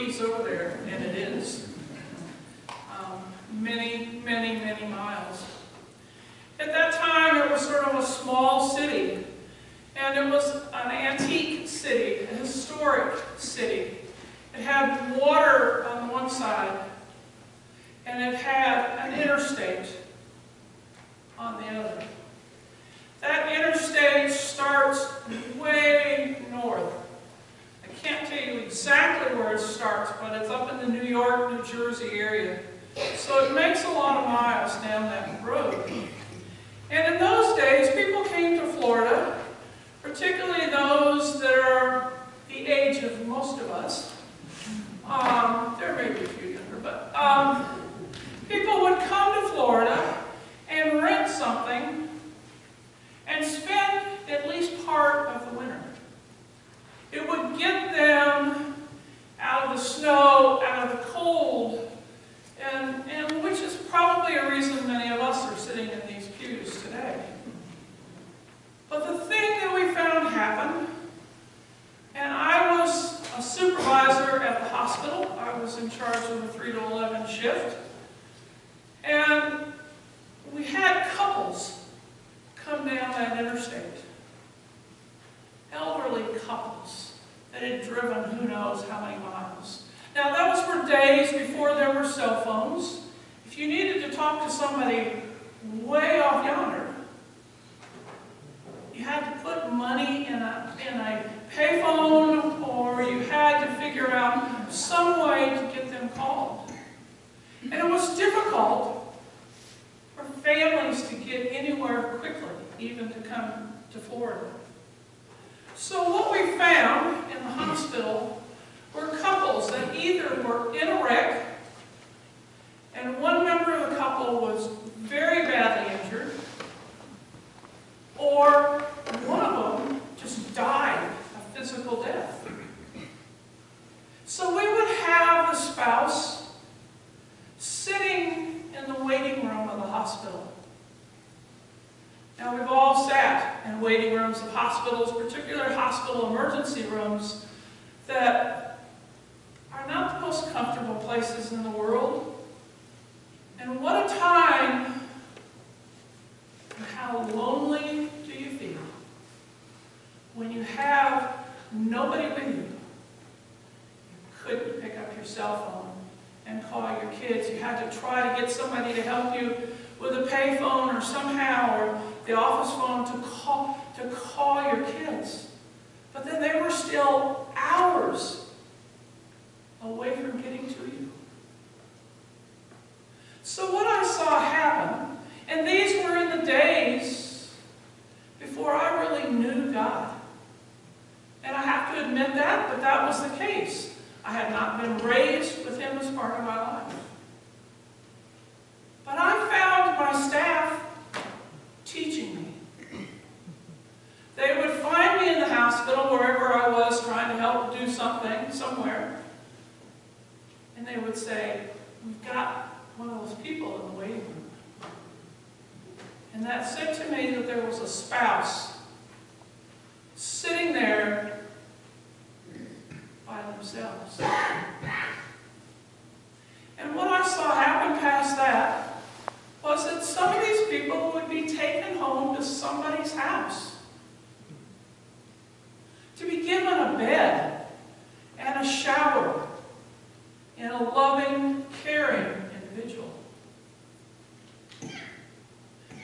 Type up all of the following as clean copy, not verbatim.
Keys over there, and it is. Many, many, many miles. At that time, it was sort of a small city, and it was an antique city, a historic city. It had water on one side, and it had an interstate on the other. That interstate starts way north. I can't tell you exactly where it starts, but it's up in the New York, New Jersey area. So it makes a lot of miles down that road. And in those days, people came to Florida, particularly those that are the age of most of us. There may be a few younger, but people would come to Florida and rent something and spend at least part of the winter. It would get them out of the snow, out of the cold, and which is probably a reason many of us are sitting in these pews today. But the thing that we found happened, and I was a supervisor at the hospital. I was in charge of a 3 to 11 shift. And we had couples come down that interstate. Elderly couples that had driven who knows how many miles. Now those were days before there were cell phones. If you needed to talk to somebody way off yonder, you had to put money in a payphone, or you had to figure out some way to get them called. And it was difficult for families to get anywhere quickly, even to come to Florida. So what we found in the hospital were couples that either were in a wreck, and one member of the couple was very badly injured, or one of them just died a physical death. So we would have the spouse sitting in the waiting room of the hospital. Now we've all sat in waiting rooms of hospitals, particularly hospital emergency rooms, that are not the most comfortable places in the world. And what a time, and how lonely do you feel when you have nobody with you. You couldn't pick up your cell phone and call your kids. You had to try to get somebody to help you with a payphone or somehow, or the office phone to call your kids. But then they were still hours away from getting to you. So what I saw happen, and these were in the days before I really knew God. And I have to admit that, but that was the case. I had not been raised with Him as part of my life. But I found my staff teaching me. They would find me in the hospital, wherever I was, trying to help do something, somewhere. And they would say, "We've got one of those people in the waiting room." And that said to me that there was a spouse sitting there by themselves. And what I saw happen past that was that some of these people would be taken home to somebody's house to be given a bed and a shower and a loving, caring individual.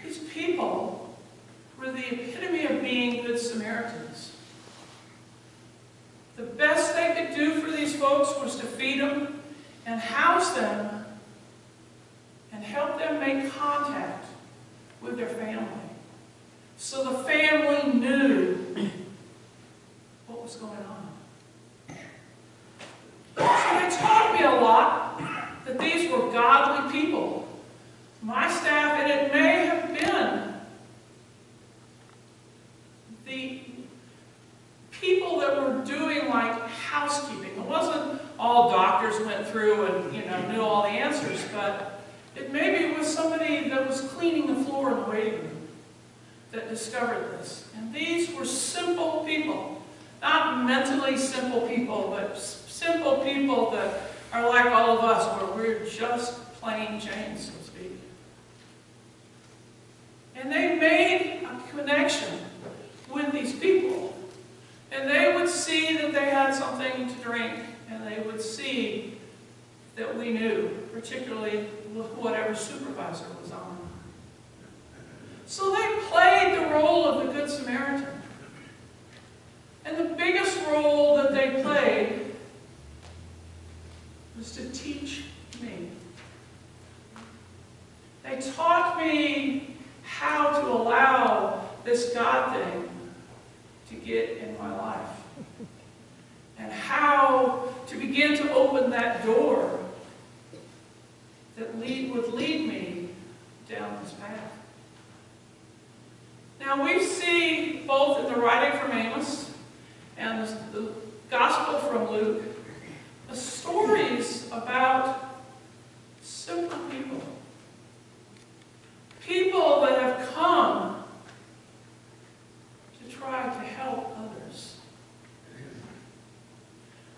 These people were the epitome of being good Samaritans. The best they could do for these folks was to feed them and house them and help them make contact with their family, so the family knew what was going on. So they taught me a lot that these were godly people. My staff, and it may have been the people that were doing like housekeeping. It wasn't all doctors went through and knew all the answers, but it maybe was somebody that was cleaning the floor in the waiting room that discovered this. And these were simple people, not mentally simple people, but simple people that are like all of us, where we're just plain Jane, so to speak. And they made a connection with these people. And they would see that they had something to drink, and they would see that we knew, particularly whatever supervisor was on. So they played the role of the Good Samaritan. And the biggest role that they played was to teach me. They taught me how to allow this God thing to get in my life. And how to begin to open that door that would lead me down this path. Now we see both in the writing from Amos and the Gospel from Luke, the stories about simple people. People that have come to try to help others.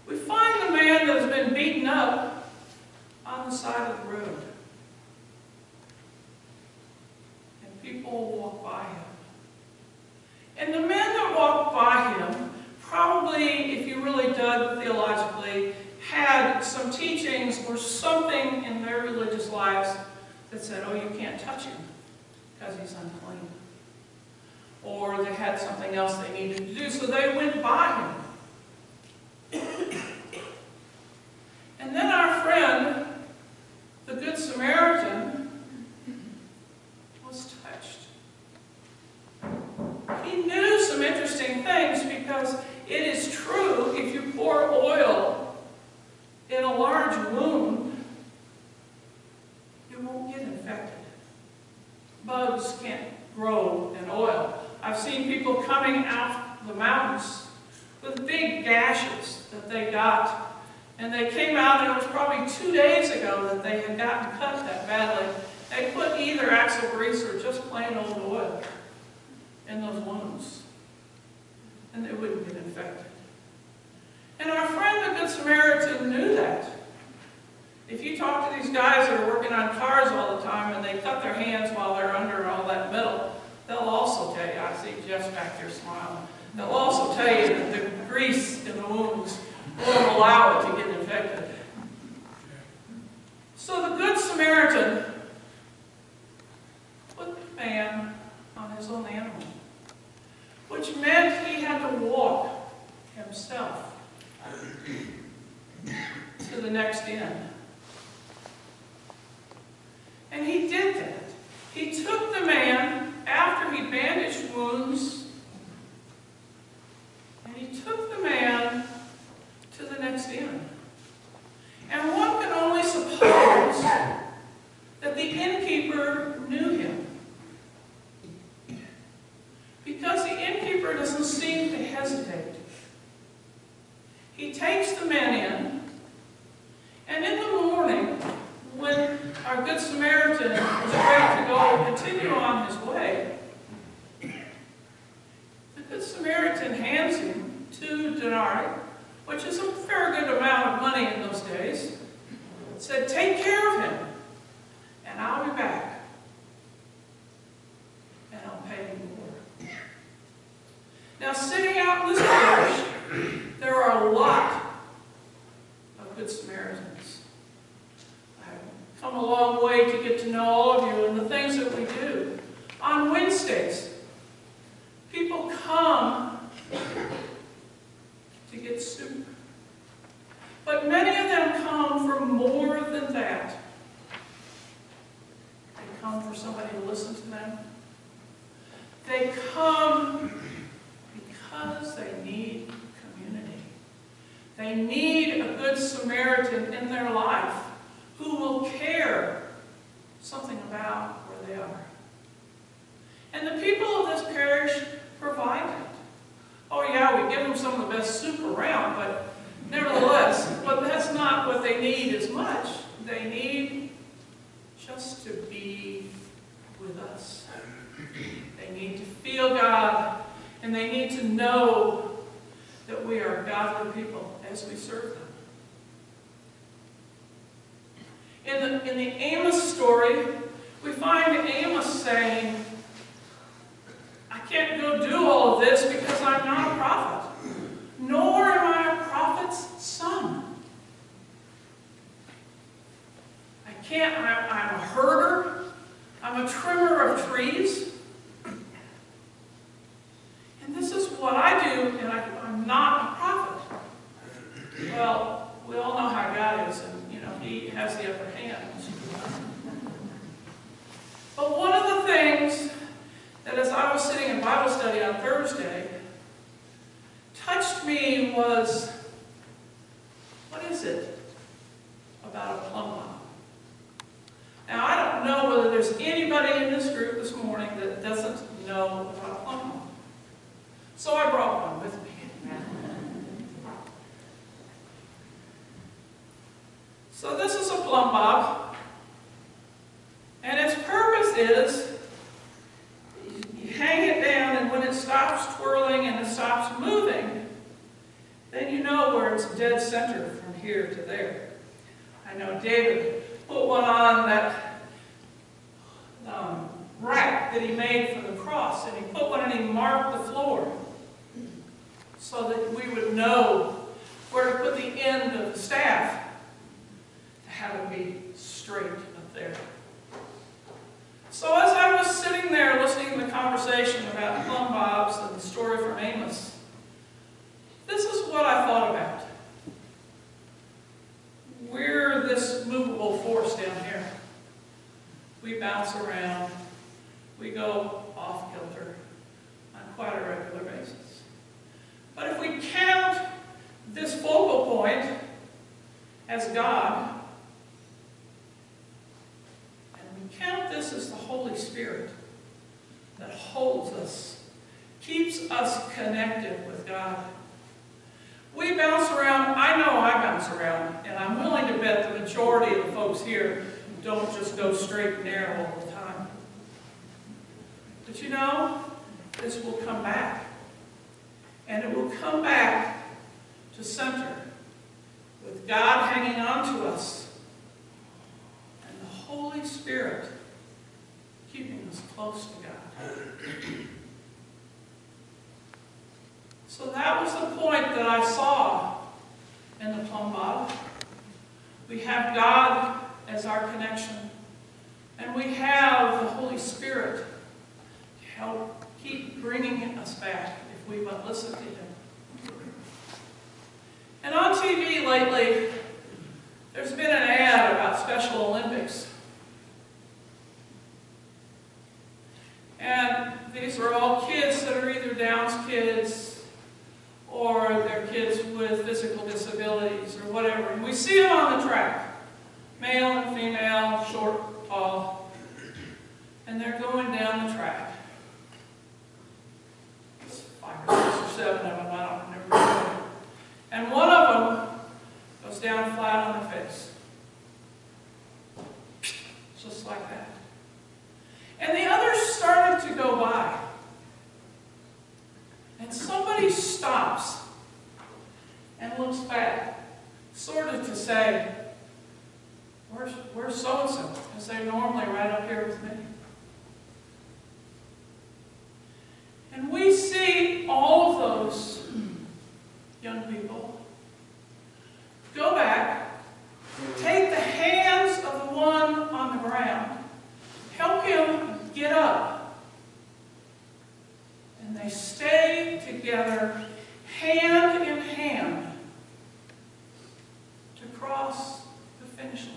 We find a man that has been beaten up on the side of the road. And people walk by him. And the men that walked by him probably, if you really dug theologically, had some teachings or something in their religious lives that said, oh, you can't touch him because he's unclean. Or they had something else they needed to do, so they went by him. And then our friend, the Good Samaritan, was touched. He knew some interesting things, because it is true, if you pour oil in a large wound, it won't get infected. Bugs can't grow in oil. I've seen people coming out the mountains with big gashes that they got. And they came out, and it was probably 2 days ago that they had gotten cut that badly. They put either axle grease or just plain old oil in those wounds, and they wouldn't get infected. And our friend, the Good Samaritan, knew that. If you talk to these guys that are working on cars all the time and they cut their hands while they're under all that metal, they'll also tell you, I see Jeff's back there smiling, they'll also tell you that the grease in the wounds won't allow it to get infected. So the Good Samaritan put the man on his own animal, which meant he had to walk himself to the next inn. And he did that. He took the man after he bandaged wounds, and he took the man to the next inn. And one can only suppose that the innkeeper knew him, because the innkeeper doesn't seem to hesitate. He takes the man in, and in the morning, when our Good Samaritan was ready to go continue on his way, the Good Samaritan hands him 2 denarii, which is a fair good amount of money in those days, said, take care of him, and I'll be back, and I'll pay you more. Now, sitting out in this parish, there are a lot of Good Samaritans. I've come a long way to get to know all of you and the things that we do. On Wednesdays, people come to get soup. But many of them come for more than that. They come for somebody to listen to them. They come because they need community. They need a Good Samaritan in their life who will care something about where they are. And the people of this parish provide it. Oh yeah, we give them some of the best soup around, but nevertheless, but that's not what they need as much. They need just to be with us. They need to feel God, and they need to know that we are godly people as we serve them. In the Amos story, we find Amos saying, I can't go do all of this because I'm not a prophet, nor am I a prophet's son. I can't, I'm a herder, I'm a trimmer of trees, and this is what I do, and I'm not a prophet. Well, we all know how God is, and He has the upper hand. But one of the things that as I was sitting in Bible study on Thursday, touched me was, what is it about a plumb bob? Now, I don't know whether there's anybody in this group this morning that doesn't know about a plumb bob. So I brought one with me. So this is a plumb bob, and its purpose is you hang it down, and when it stops twirling and it stops moving, then you know where it's dead center from here to there. I know David put one on that rack that he made for the cross, and he put one and he marked the floor so that we would know where to put the end of the staff to have it be straight up there. So as I was sitting there listening to the conversation about plumb bobs and the story from Amos, this is what I thought about. We're this movable force down here. We bounce around. We go off kilter on quite a regular basis. But if we count this focal point as God, and we count this as the Holy Spirit that holds us, keeps us connected with God, we bounce around. I know I bounce around, and I'm willing to bet the majority of the folks here don't just go straight and narrow all the time. But this will come back. And it will come back to center with God hanging on to us and the Holy Spirit keeping us close to God. So that was the point that I saw in the plumb bob. We have God as our connection, and we have the Holy Spirit to help keep bringing us back if we but listen to Him. And on TV lately, there's been an ad about Special Olympics. And these are all kids that are either Down's kids or they're kids with physical disabilities or whatever. And we see them on the track. Male and female, short, tall. And they're going down the track. There's 5 or 6 or 7 of them, I don't remember. And one of them goes down flat on the face. Just like that. And the others started to go by. And somebody stops and looks back, sort of to say, where's so-and-so? Because they're normally right up here with me. And we see all of those young people go back, take the hands of the one on the ground, help him get up, and they stay together hand in hand to cross the finish line.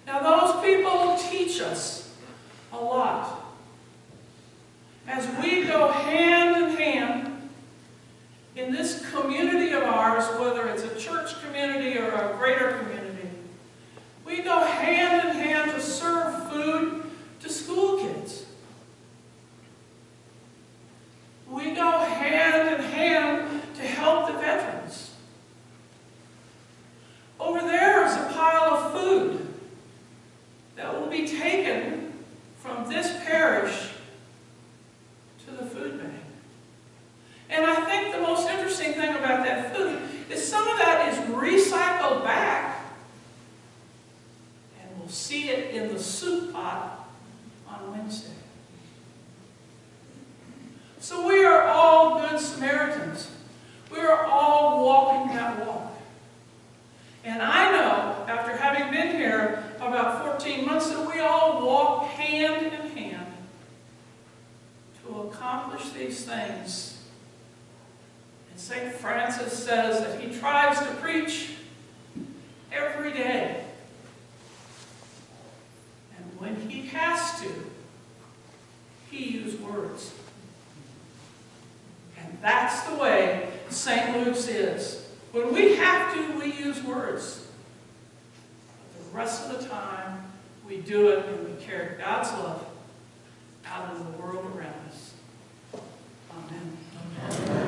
Now those people teach us a lot. As we go hand in hand in this community of ours, whether it's a church community or a greater community, we go hand in hand to serve food to school kids. We go hand in hand to help the veterans. Over there is a pile of food that will be taken from this parish to the food bank. And I think the most interesting thing about that food is some of that is recycled back in the soup pot on Wednesday. So we are all good Samaritans. We are all walking that walk. And I know, after having been here about 14 months, that we all walk hand in hand to accomplish these things. And St. Francis says that he tries to preach every day. And when he has to, he uses words. And that's the way St. Luke's is. When we have to, we use words. But the rest of the time, we do it and we carry God's love out into the world around us. Amen. Amen.